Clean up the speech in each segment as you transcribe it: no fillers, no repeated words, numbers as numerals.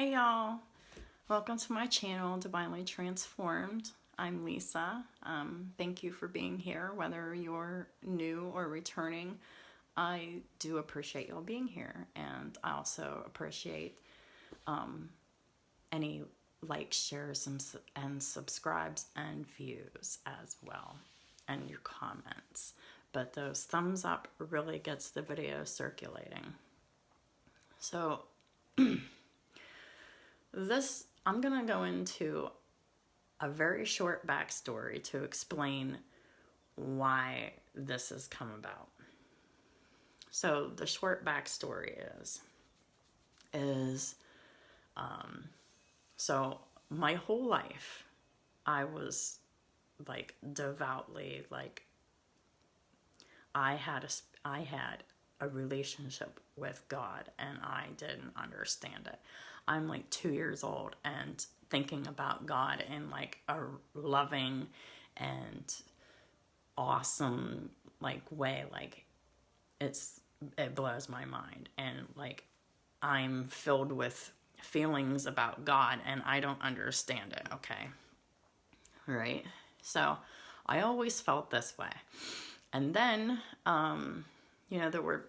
Hey y'all, welcome to my channel, Divinely Transformed. I'm Lisa. Thank you for being here, whether you're new or returning. I do appreciate y'all being here, and I also appreciate any likes, shares, and subscribes and views as well, and your comments. But those thumbs up really gets the video circulating. So I'm gonna go into a very short backstory to explain why this has come about. So the short backstory is so my whole life I was like devoutly like I had a relationship with God, and I didn't understand it. I'm like 2 years old and thinking about God in like a loving and awesome like way. Like it blows my mind, and like I'm filled with feelings about God and I don't understand it. Okay. Right. So I always felt this way. And then, there were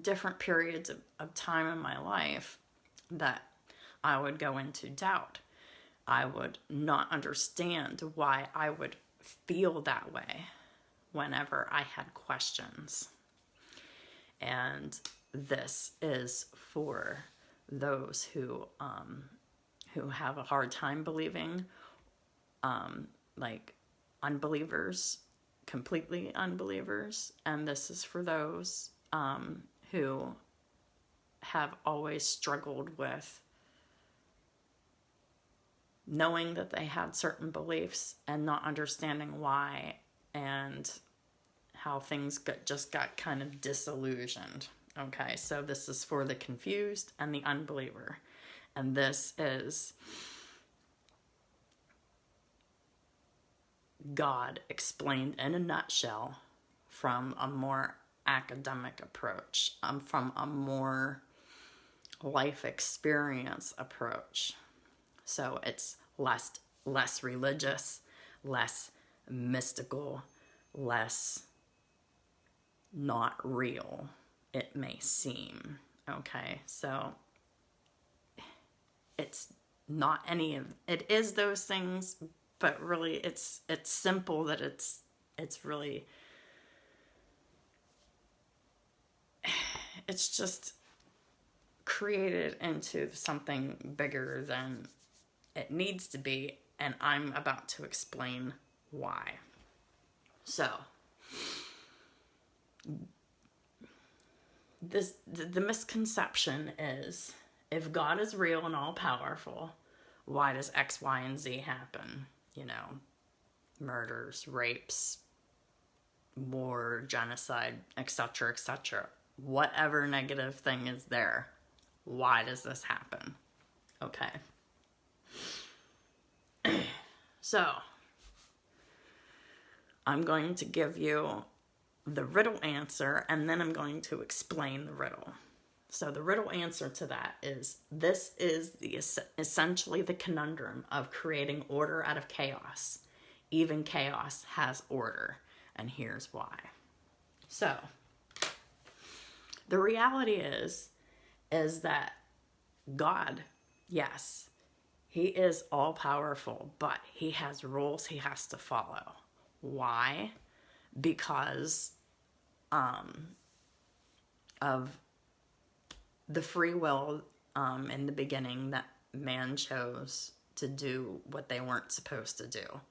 different periods of time in my life that I would go into doubt. I would not understand why I would feel that way whenever I had questions. And this is for those who have a hard time believing, like unbelievers, completely unbelievers, and this is for those who have always struggled with knowing that they had certain beliefs and not understanding why, and how things just got kind of disillusioned. Okay, so this is for the confused and the unbeliever, and this is God explained in a nutshell from a more academic approach, from a more life experience approach. So it's less religious, less mystical, less not real, it may seem. Okay, so it's not any of it is those things, but really it's simple that it's really it's just created into something bigger than it needs to be, and I'm about to explain why. So the misconception is, if God is real and all powerful, why does X, Y, and Z happen? Murders, rapes, war, genocide, etc., etc. Whatever negative thing is there, why does this happen? Okay. So, I'm going to give you the riddle answer, and then I'm going to explain the riddle. So the riddle answer to that is, this is essentially the conundrum of creating order out of chaos. Even chaos has order, and here's why. So, the reality is that God, yes, he is all powerful, but he has rules he has to follow. Why? Because of the free will in the beginning, that man chose to do what they weren't supposed to do.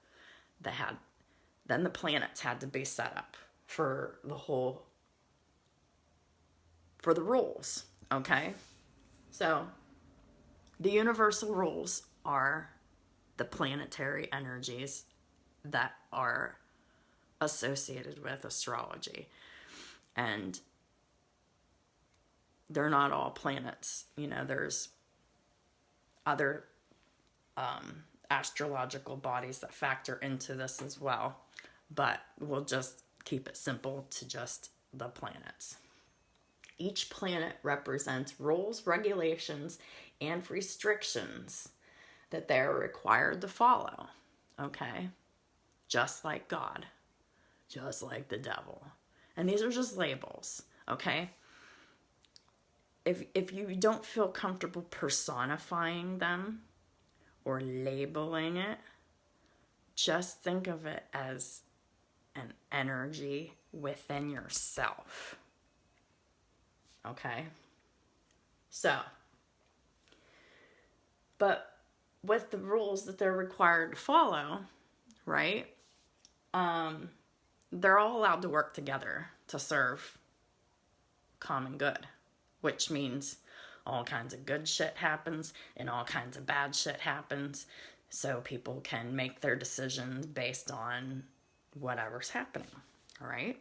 Then the planets had to be set up for the rules, okay? So the universal rules are the planetary energies that are associated with astrology. And they're not all planets. There's other astrological bodies that factor into this as well. But we'll just keep it simple to just the planets. Each planet represents rules, regulations, and restrictions that they are required to follow. Okay? Just like God. Just like the devil. And these are just labels. Okay? If you don't feel comfortable personifying them or labeling it, just think of it as an energy within yourself. Okay? So, but with the rules that they're required to follow, right? They're all allowed to work together to serve common good, which means all kinds of good shit happens and all kinds of bad shit happens, so people can make their decisions based on whatever's happening, all right?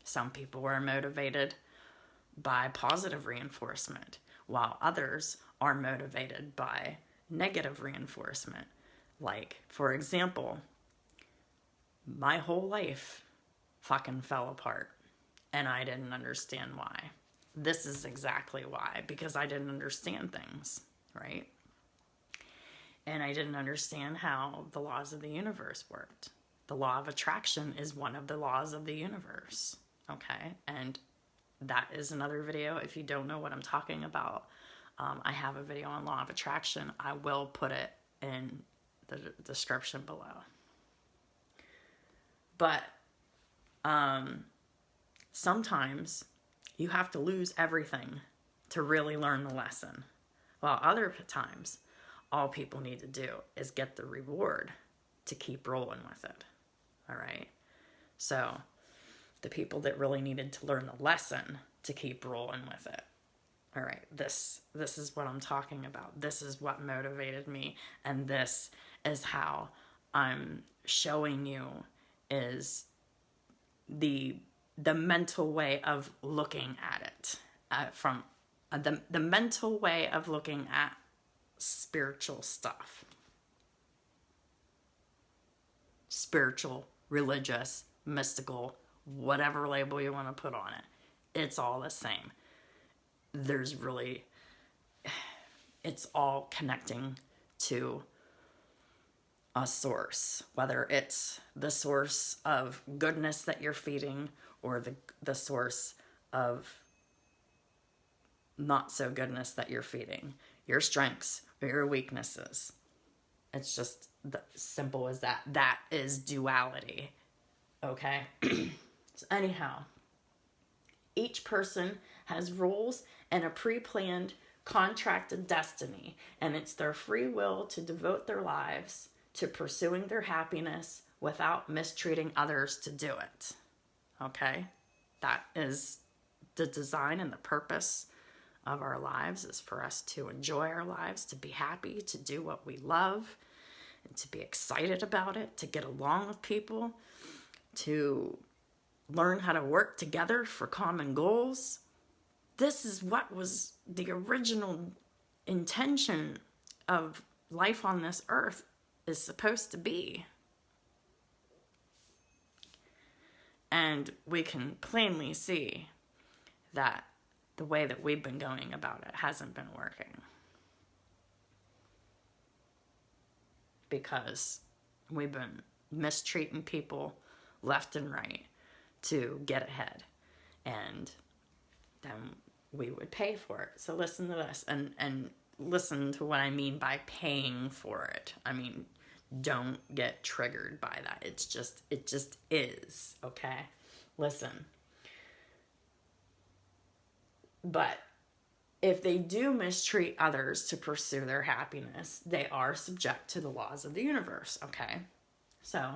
Some people are motivated by positive reinforcement, while others are motivated by negative reinforcement. Like, for example, my whole life fucking fell apart, and I didn't understand why. This is exactly why, because I didn't understand things, right? And I didn't understand how the laws of the universe worked. The law of attraction is one of the laws of the universe, okay? And that is another video. If you don't know what I'm talking about, I have a video on law of attraction. I will put it in the description below. But sometimes you have to lose everything to really learn the lesson. While other times, all people need to do is get the reward to keep rolling with it. All right? So, the people that really needed to learn the lesson to keep rolling with it. All right, this is what I'm talking about. This is what motivated me, and this is how I'm showing you is the mental way of looking at it, from the mental way of looking at spiritual stuff. Spiritual, religious, mystical, whatever label you want to put on it. It's all the same. It's all connecting to a source, whether it's the source of goodness that you're feeding or the source of not so goodness that you're feeding, your strengths or your weaknesses. It's just simple as that. That is duality. Okay? So anyhow, each person has rules and a pre-planned, contracted destiny, and it's their free will to devote their lives to pursuing their happiness without mistreating others to do it. Okay? That is the design and the purpose of our lives, is for us to enjoy our lives, to be happy, to do what we love, and to be excited about it, to get along with people, to learn how to work together for common goals. This is what was the original intention of life on this earth is supposed to be. And we can plainly see that the way that we've been going about it hasn't been working. Because we've been mistreating people left and right to get ahead. And then we would pay for it. So listen to this and listen to what I mean by paying for it. I mean, don't get triggered by that. It just is, okay? Listen. But if they do mistreat others to pursue their happiness, they are subject to the laws of the universe, okay? So,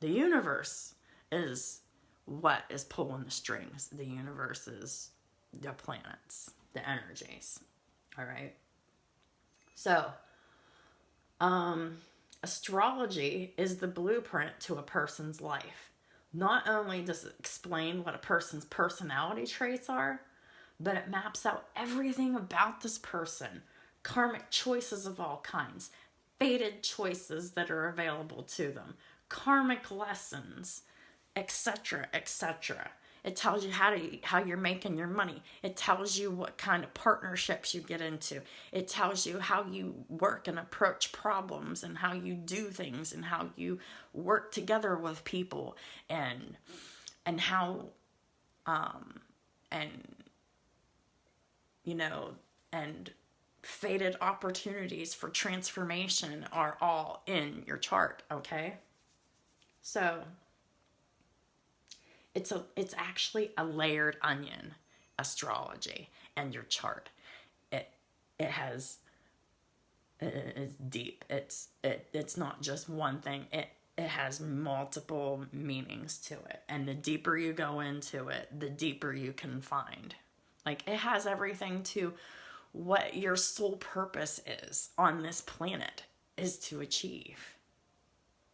the universe is what is pulling the strings. The universe is the planets, the energies, all right? So, astrology is the blueprint to a person's life. Not only does it explain what a person's personality traits are, but it maps out everything about this person. Karmic choices of all kinds, fated choices that are available to them, karmic lessons, etc., etc. It tells you how you're making your money. It tells you what kind of partnerships you get into. It tells you how you work and approach problems and how you do things and how you work together with people and how and you know, and fated opportunities for transformation are all in your chart, okay? So it's actually a layered onion, astrology and your chart. It's deep. It's not just one thing. It has multiple meanings to it. And the deeper you go into it, the deeper you can find. Like, it has everything to what your sole purpose is on this planet is to achieve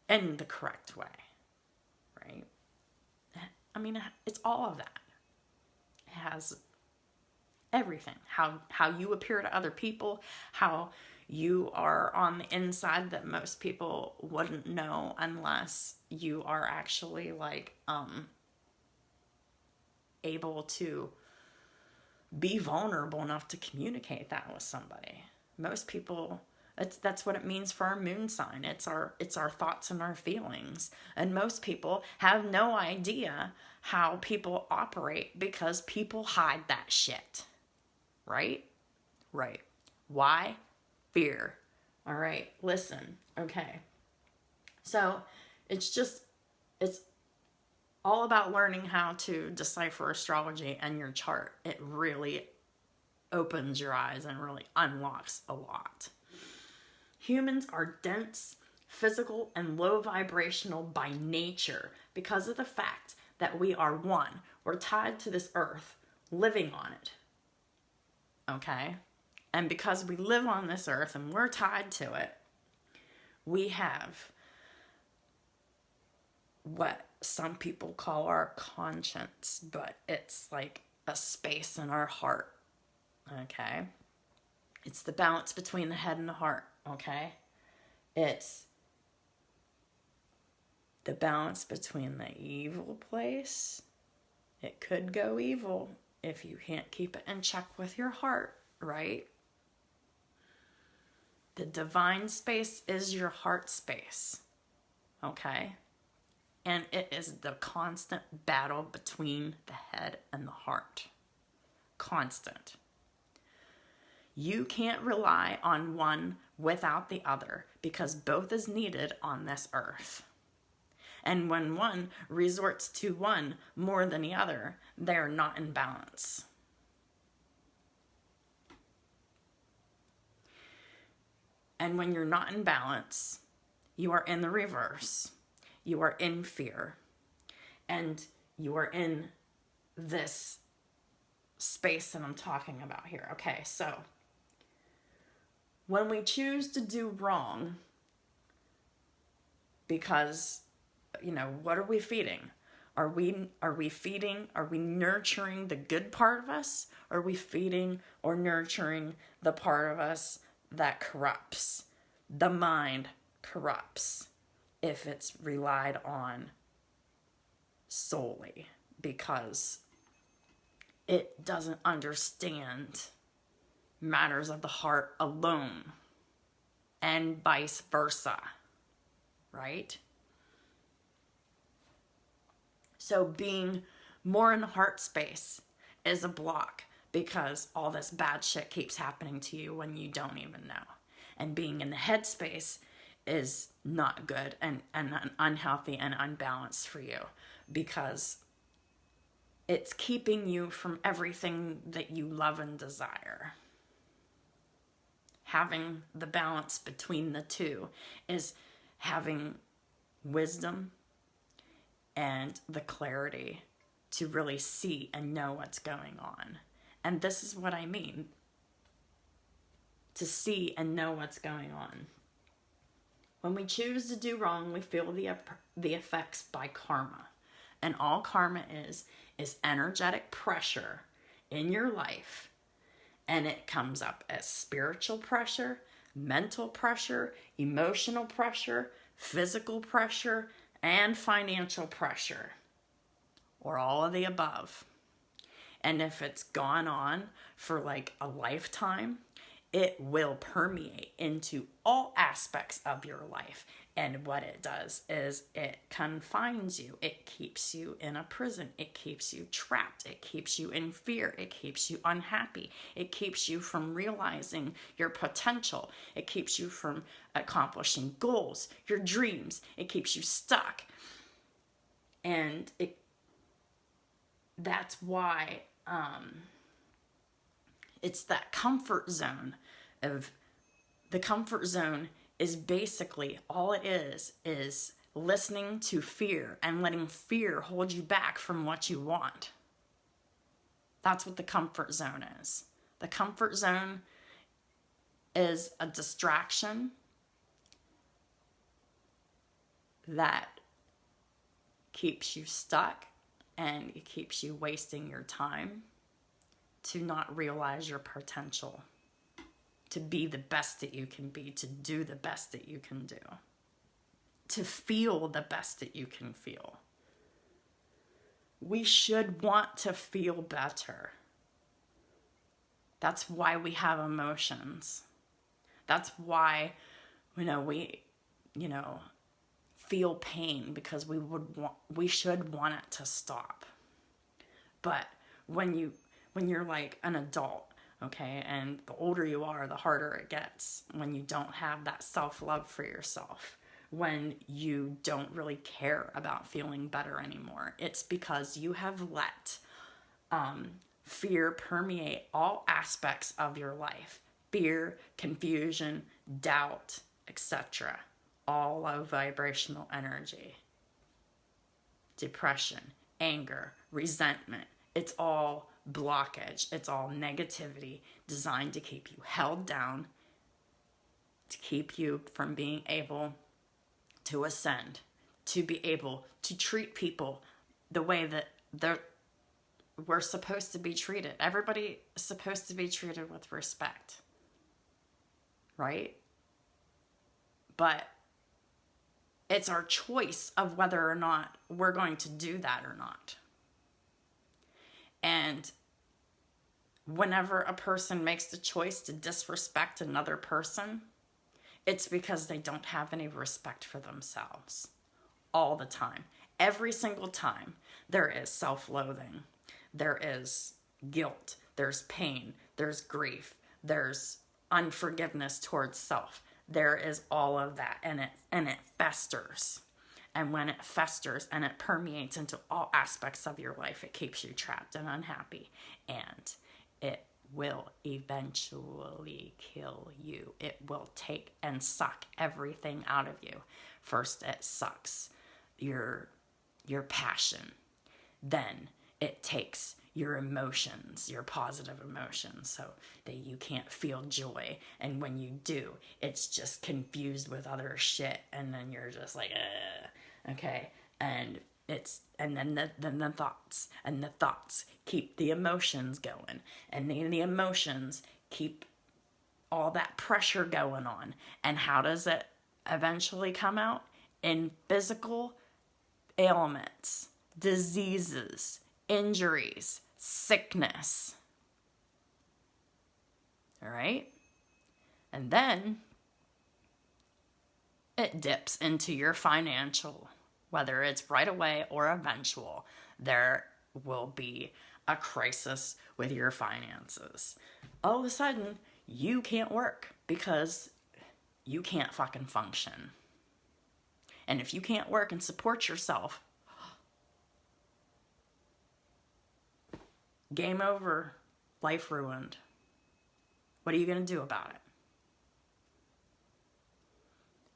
in the correct way, right? I mean, it's all of that. It has everything. How you appear to other people, how you are on the inside that most people wouldn't know unless you are actually like able to be vulnerable enough to communicate that with somebody. Most people, that's what it means for our moon sign. It's our thoughts and our feelings. And most people have no idea how people operate because people hide that shit. Right? Right. Why? Fear. All right. Listen. Okay. So it's all about learning how to decipher astrology and your chart. It really opens your eyes and really unlocks a lot. Humans are dense, physical, and low vibrational by nature because of the fact that we are one. We're tied to this earth, living on it. Okay? And because we live on this earth and we're tied to it, we have what some people call our conscience, but it's like a space in our heart. Okay? It's the balance between the head and the heart. Okay? It's the balance between the evil place. It could go evil if you can't keep it in check with your heart, right? The divine space is your heart space, okay? And it is the constant battle between the head and the heart. Constant. You can't rely on one without the other because both is needed on this earth. And when one resorts to one more than the other, they're not in balance. And when you're not in balance, you are in the reverse. You are in fear. And you are in this space that I'm talking about here. Okay, so when we choose to do wrong, because, you know, what are we feeding? Are we nurturing the good part of us? Are we feeding or nurturing the part of us that corrupts? The mind corrupts if it's relied on solely because it doesn't understand matters of the heart alone, and vice versa, right? So being more in the heart space is a block because all this bad shit keeps happening to you when you don't even know. And being in the head space is not good and unhealthy and unbalanced for you because it's keeping you from everything that you love and desire. Having the balance between the two is having wisdom and the clarity to really see and know what's going on. And this is what I mean. To see and know what's going on. When we choose to do wrong, we feel the effects by karma. And all karma is energetic pressure in your life. And it comes up as spiritual pressure, mental pressure, emotional pressure, physical pressure, and financial pressure. or all of the above. And if it's gone on for like a lifetime, it will permeate into all aspects of your life. And what it does is it confines you. It keeps you in a prison. It keeps you trapped. It keeps you in fear. It keeps you unhappy. It keeps you from realizing your potential. It keeps you from accomplishing goals, your dreams. It keeps you stuck. And that's why it's that comfort zone of the comfort zone is basically all it is listening to fear and letting fear hold you back from what you want. That's what the comfort zone is. The comfort zone is a distraction that keeps you stuck and it keeps you wasting your time to not realize your potential, to be the best that you can be, to do the best that you can do, to feel the best that you can feel. We should want to feel better. That's why we have emotions. That's why, we feel pain, because we should want it to stop. But when you're like an adult, okay, and the older you are, the harder it gets when you don't have that self-love for yourself, when you don't really care about feeling better anymore. It's because you have let fear permeate all aspects of your life. Fear, confusion, doubt, etc. All of vibrational energy. Depression, anger, resentment. It's all blockage. It's all negativity designed to keep you held down, to keep you from being able to ascend, to be able to treat people the way that we're supposed to be treated. Everybody is supposed to be treated with respect, right? But it's our choice of whether or not we're going to do that or not. And whenever a person makes the choice to disrespect another person, it's because they don't have any respect for themselves. All the time. Every single time there is self-loathing. There is guilt. There's pain. There's grief. There's unforgiveness towards self. There is all of that, and it festers. And when it festers and it permeates into all aspects of your life, it keeps you trapped and unhappy. And it will eventually kill you. It will take and suck everything out of you. First, it sucks your passion. Then it takes your emotions, your positive emotions, so that you can't feel joy. And when you do, it's just confused with other shit, and then you're just like, okay. And then the thoughts, and the thoughts keep the emotions going, and then the emotions keep all that pressure going on. And how does it eventually come out? In physical ailments, diseases, injuries, sickness. All right? And then it dips into your financial, whether it's right away or eventual. There will be a crisis with your finances. All of a sudden, you can't work because you can't fucking function. And if you can't work and support yourself, game over, life ruined. What are you going to do about it?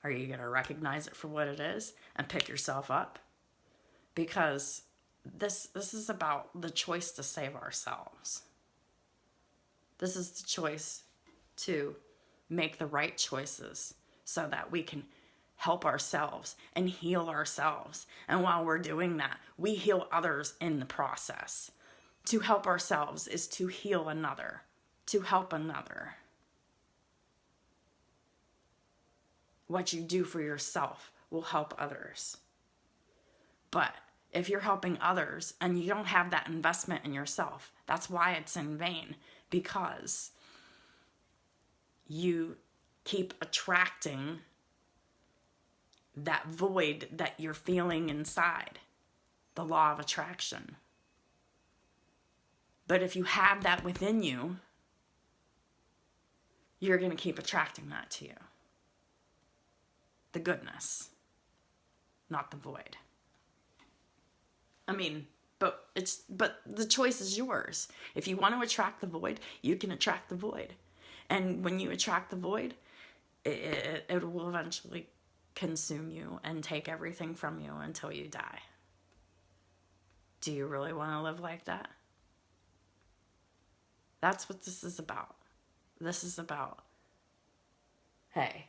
Are you going to recognize it for what it is and pick yourself up? Because this is about the choice to save ourselves. This is the choice to make the right choices so that we can help ourselves and heal ourselves. And while we're doing that, we heal others in the process. To help ourselves is to heal another, to help another. What you do for yourself will help others. But if you're helping others and you don't have that investment in yourself. That's why it's in vain, because you keep attracting that void that you're feeling inside, the law of attraction. But if you have that within you, you're going to keep attracting that to you. The goodness, not the void. I mean, but the choice is yours. If you want to attract the void, you can attract the void. And when you attract the void, it will eventually consume you and take everything from you until you die. Do you really want to live like that? That's what this is about. This is about, hey,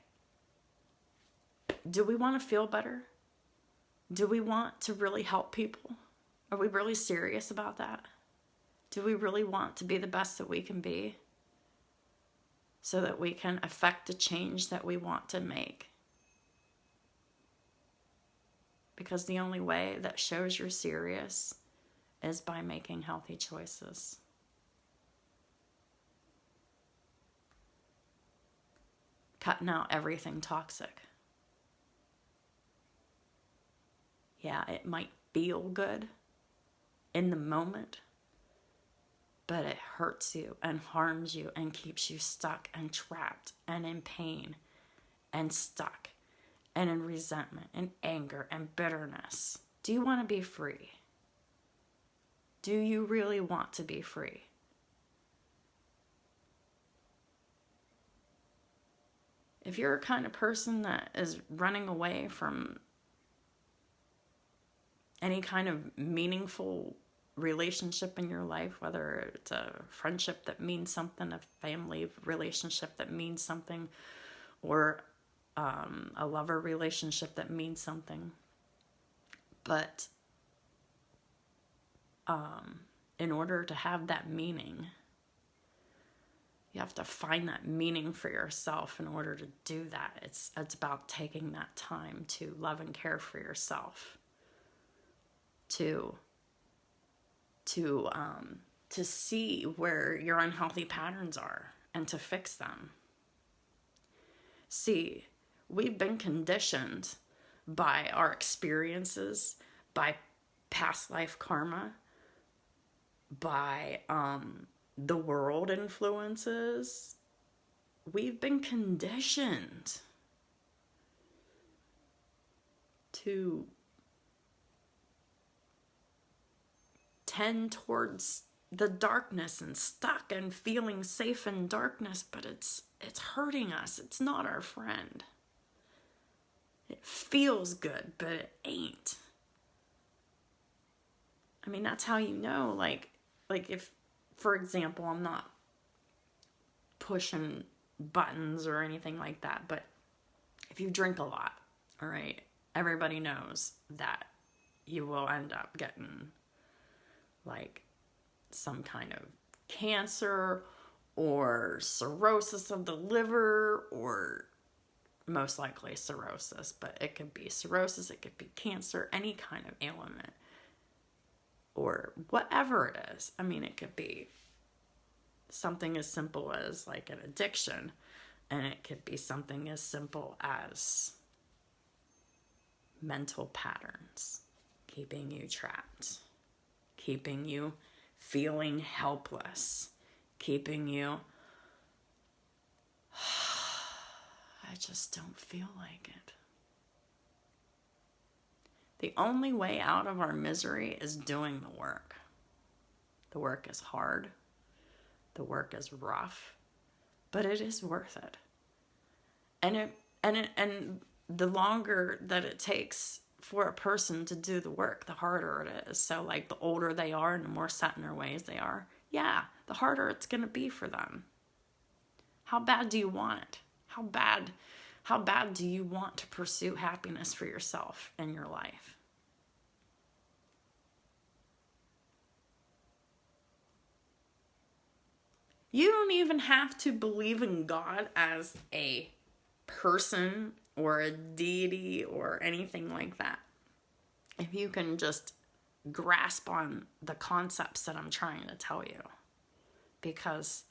do we want to feel better? Do we want to really help people? Are we really serious about that? Do we really want to be the best that we can be so that we can affect the change that we want to make? Because the only way that shows you're serious is by making healthy choices. Cutting out everything toxic. Yeah, it might feel good in the moment, but it hurts you and harms you and keeps you stuck and trapped and in pain and stuck and in resentment and anger and bitterness. Do you want to be free? Do you really want to be free? If you're a kind of person that is running away from any kind of meaningful relationship in your life, whether it's a friendship that means something, a family relationship that means something, or a lover relationship that means something, but in order to have that meaning, you have to find that meaning for yourself. In order to do that, it's about taking that time to love and care for yourself, to see where your unhealthy patterns are and to fix them. See, we've been conditioned by our experiences, by past life karma, by the world influences. We've been conditioned to tend towards the darkness and stuck and feeling safe in darkness, but it's hurting us. It's not our friend. It feels good, but it ain't. I mean, that's how you know, like if, for example, I'm not pushing buttons or anything like that, but if you drink a lot, all right, everybody knows that you will end up getting like some kind of cancer or cirrhosis of the liver, or most likely cirrhosis, but it could be cirrhosis, it could be cancer, any kind of ailment, or whatever it is. I mean, it could be something as simple as like an addiction, and it could be something as simple as mental patterns keeping you trapped, keeping you feeling helpless, keeping you, I just don't feel like it. The only way out of our misery is doing the work. The work is hard. The work is rough, but it is worth it. And the longer that it takes for a person to do the work, the harder it is. So like the older they are and the more set in their ways they are, yeah, the harder it's going to be for them. How bad do you want it? How bad do you want to pursue happiness for yourself in your life? You don't even have to believe in God as a person or a deity or anything like that. If you can just grasp on the concepts that I'm trying to tell you. Because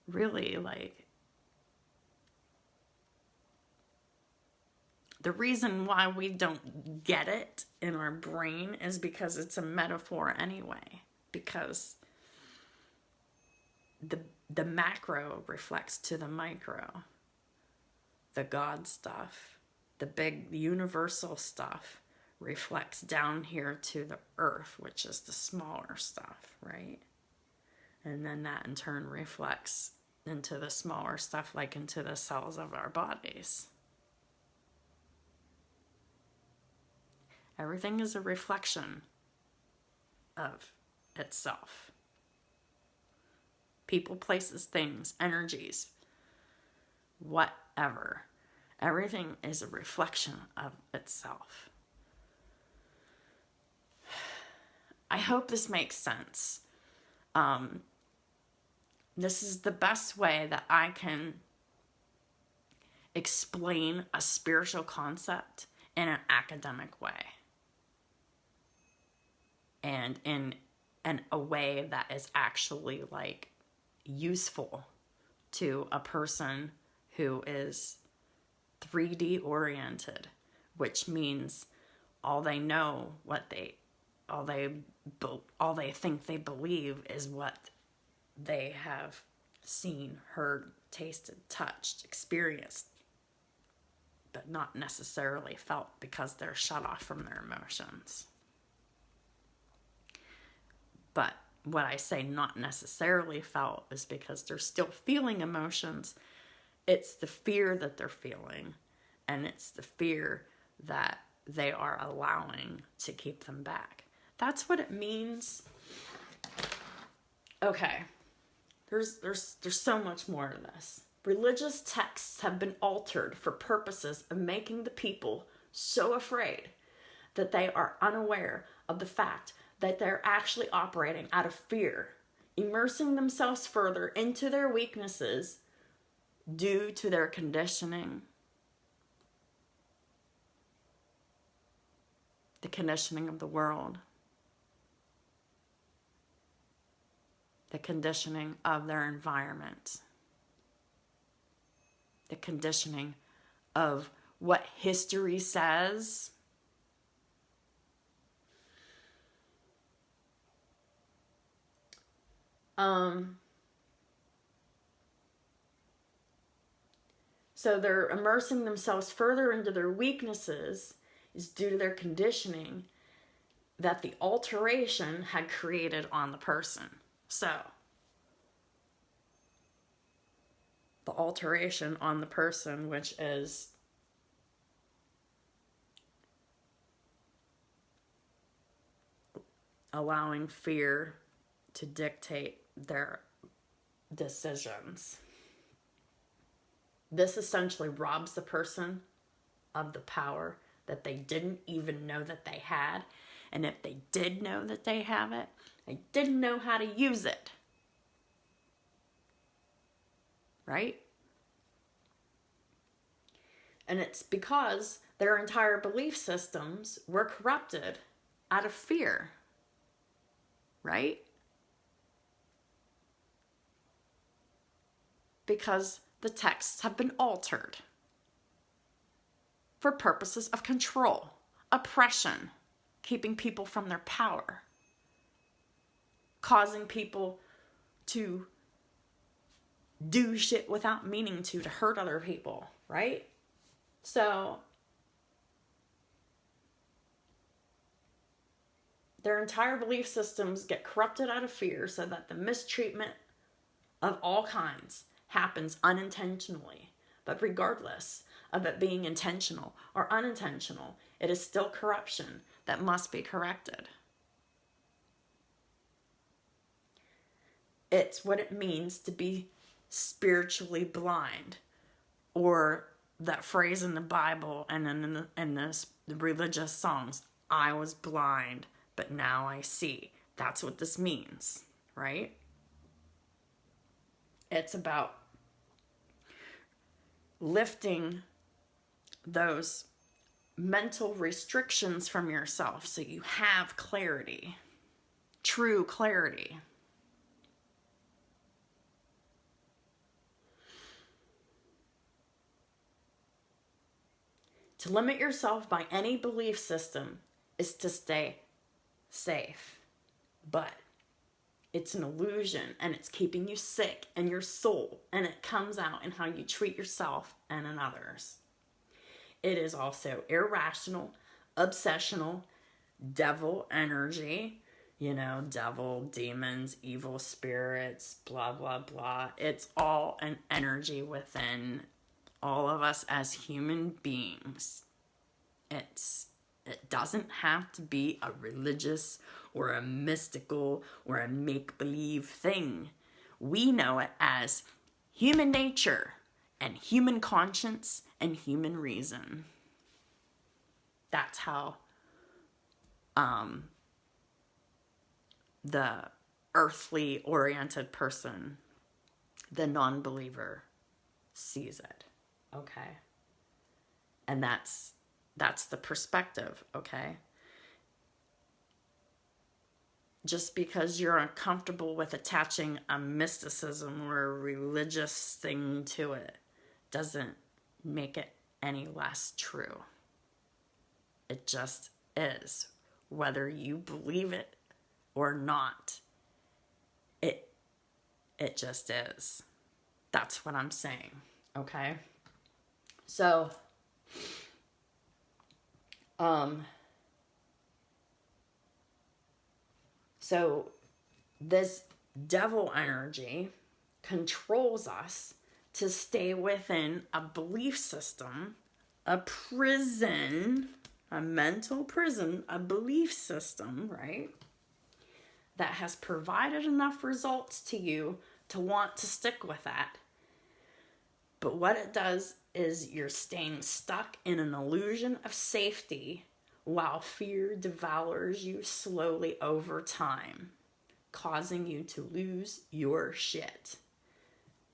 really, like, the reason why we don't get it in our brain is because it's a metaphor anyway. Because the macro reflects to the micro. The God stuff, the big universal stuff, reflects down here to the earth, which is the smaller stuff, right? And then that in turn reflects into the smaller stuff, like into the cells of our bodies. Everything is a reflection of itself. People, places, things, energies, whatever. Everything is a reflection of itself. I hope this makes sense. This is the best way that I can explain a spiritual concept in an academic way. And in a way that is actually like useful to a person who is 3D oriented, which means all they know, all they think they believe is what they have seen, heard, tasted, touched, experienced, but not necessarily felt, because they're shut off from their emotions. But what I say not necessarily felt is because they're still feeling emotions. It's the fear that they're feeling, and it's the fear that they are allowing to keep them back. That's what it means. Okay, there's so much more to this. Religious texts have been altered for purposes of making the people so afraid that they are unaware of the fact that they're actually operating out of fear, immersing themselves further into their weaknesses due to their conditioning. The conditioning of the world. The conditioning of their environment. The conditioning of what history says. So they're immersing themselves further into their weaknesses is due to their conditioning that the alteration had created on the person. So, the alteration on the person, which is allowing fear to dictate their decisions. This essentially robs the person of the power that they didn't even know that they had. And if they did know that they have it, they didn't know how to use it. Right? And it's because their entire belief systems were corrupted out of fear. Right? Because the texts have been altered for purposes of control, oppression, keeping people from their power, causing people to do shit without meaning to hurt other people, right? So their entire belief systems get corrupted out of fear so that the mistreatment of all kinds happens unintentionally. But regardless of it being intentional or unintentional, it is still corruption that must be corrected. It's what it means to be spiritually blind, or that phrase in the Bible and in the religious songs, I was blind, but now I see. That's what this means, right? It's about lifting those mental restrictions from yourself so you have clarity, true clarity. To limit yourself by any belief system is to stay safe. But it's an illusion, and it's keeping you sick in your soul, and it comes out in how you treat yourself and in others. It is also irrational, obsessional, devil energy, devil, demons, evil spirits, blah, blah, blah. It's all an energy within all of us as human beings. It doesn't have to be a religious or a mystical or a make-believe thing. We know it as human nature and human conscience and human reason. That's how the earthly oriented person, the non-believer, sees it. Okay? And that's the perspective, okay? Just because you're uncomfortable with attaching a mysticism or a religious thing to it doesn't make it any less true. It just is. Whether you believe it or not, it just is. That's what I'm saying, okay? So, so this devil energy controls us to stay within a belief system, a prison, a mental prison, a belief system, right? That has provided enough results to you to want to stick with that. But what it does is you're staying stuck in an illusion of safety while fear devours you slowly over time, causing you to lose your shit.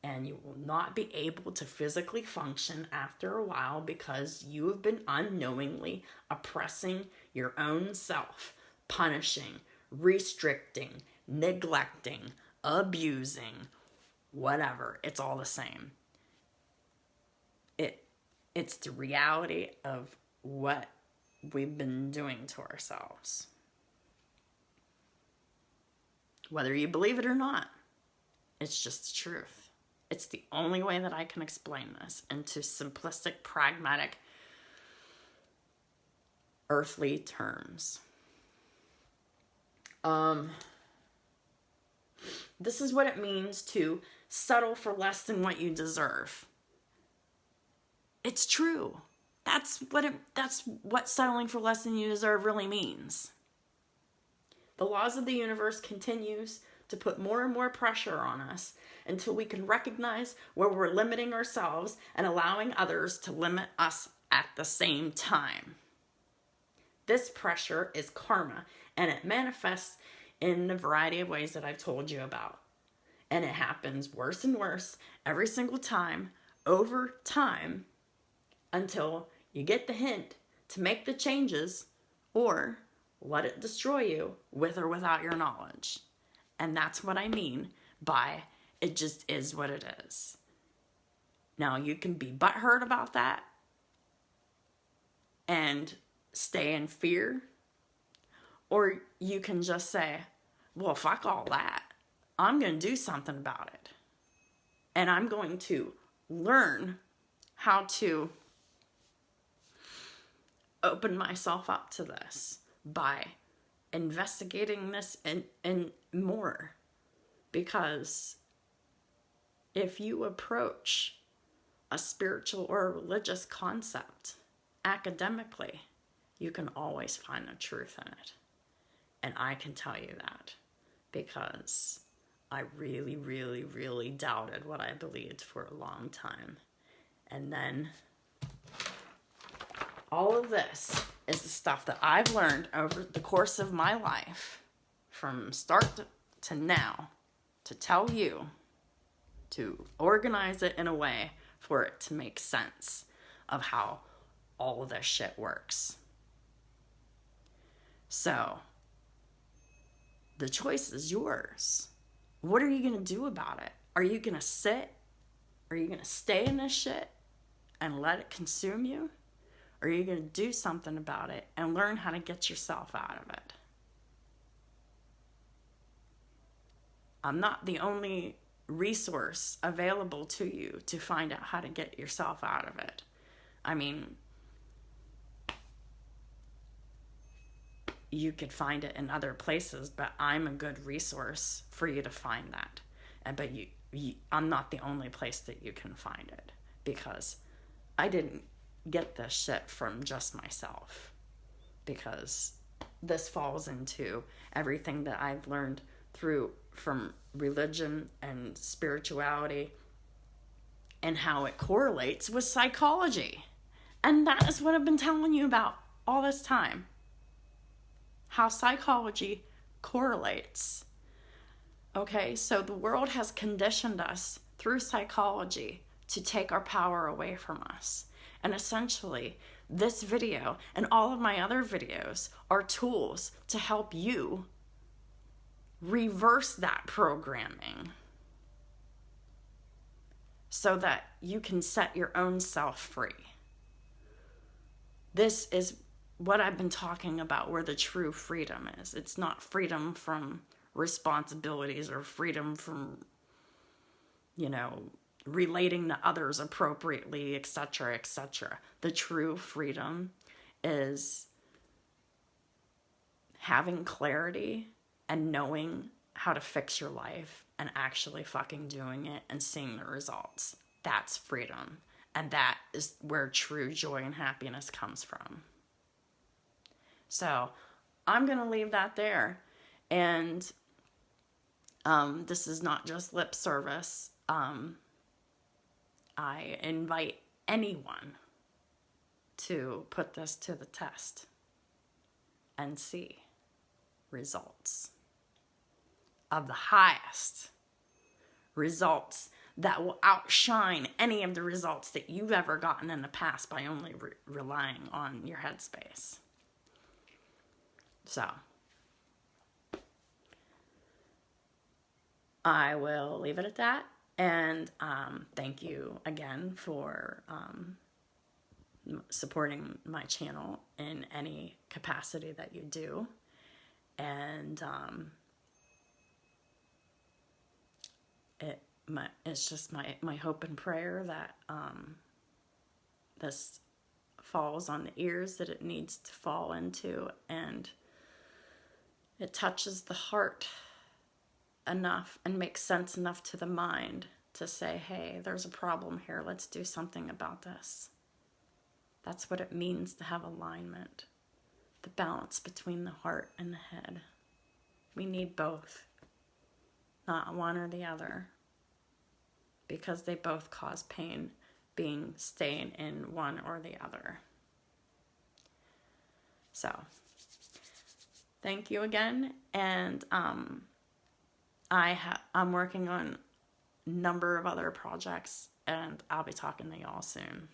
And you will not be able to physically function after a while because you have been unknowingly oppressing your own self, punishing, restricting, neglecting, abusing, whatever. It's all the same. It's the reality of what we've been doing to ourselves. Whether you believe it or not, it's just the truth. It's the only way that I can explain this into simplistic, pragmatic, earthly terms. This is what it means to settle for less than what you deserve. It's true. That's what settling for less than you deserve really means. The laws of the universe continues to put more and more pressure on us until we can recognize where we're limiting ourselves and allowing others to limit us at the same time. This pressure is karma, and it manifests in the variety of ways that I've told you about. And it happens worse and worse every single time, over time, until you get the hint to make the changes or let it destroy you with or without your knowledge. And that's what I mean by it just is what it is. Now, you can be butthurt about that and stay in fear, or you can just say, well, fuck all that. I'm going to do something about it. And I'm going to learn how to open myself up to this by investigating this and more. Because if you approach a spiritual or a religious concept academically, you can always find the truth in it. And I can tell you that because I really, really, really doubted what I believed for a long time. And then all of this is the stuff that I've learned over the course of my life, from start to now, to tell you to organize it in a way for it to make sense of how all of this shit works. So, the choice is yours. What are you going to do about it? Are you going to sit? Are you going to stay in this shit and let it consume you? Or are you going to do something about it and learn how to get yourself out of it? I'm not the only resource available to you to find out how to get yourself out of it. I mean, you could find it in other places, but I'm a good resource for you to find that. But I'm not the only place that you can find it, because I didn't get this shit from just myself, because this falls into everything that I've learned from religion and spirituality and how it correlates with psychology. And that is what I've been telling you about all this time. How psychology correlates. Okay, so the world has conditioned us through psychology to take our power away from us. And essentially, this video and all of my other videos are tools to help you reverse that programming so that you can set your own self free. This is what I've been talking about, where the true freedom is. It's not freedom from responsibilities or freedom from, relating to others appropriately, etc., etc. The true freedom is having clarity and knowing how to fix your life and actually fucking doing it and seeing the results. That's freedom. And that is where true joy and happiness comes from. So I'm going to leave that there. And this is not just lip service. I invite anyone to put this to the test and see results of the highest results that will outshine any of the results that you've ever gotten in the past by only relying on your headspace. So, I will leave it at that. And thank you again for supporting my channel in any capacity that you do. And it's just my hope and prayer that this falls on the ears that it needs to fall into, and it touches the heart enough and makes sense enough to the mind to say, hey, there's a problem here. Let's do something about this. That's what it means to have alignment. The balance between the heart and the head. We need both, not one or the other, because they both cause pain, staying in one or the other. So, thank you again, and I'm working on a number of other projects, and I'll be talking to y'all soon.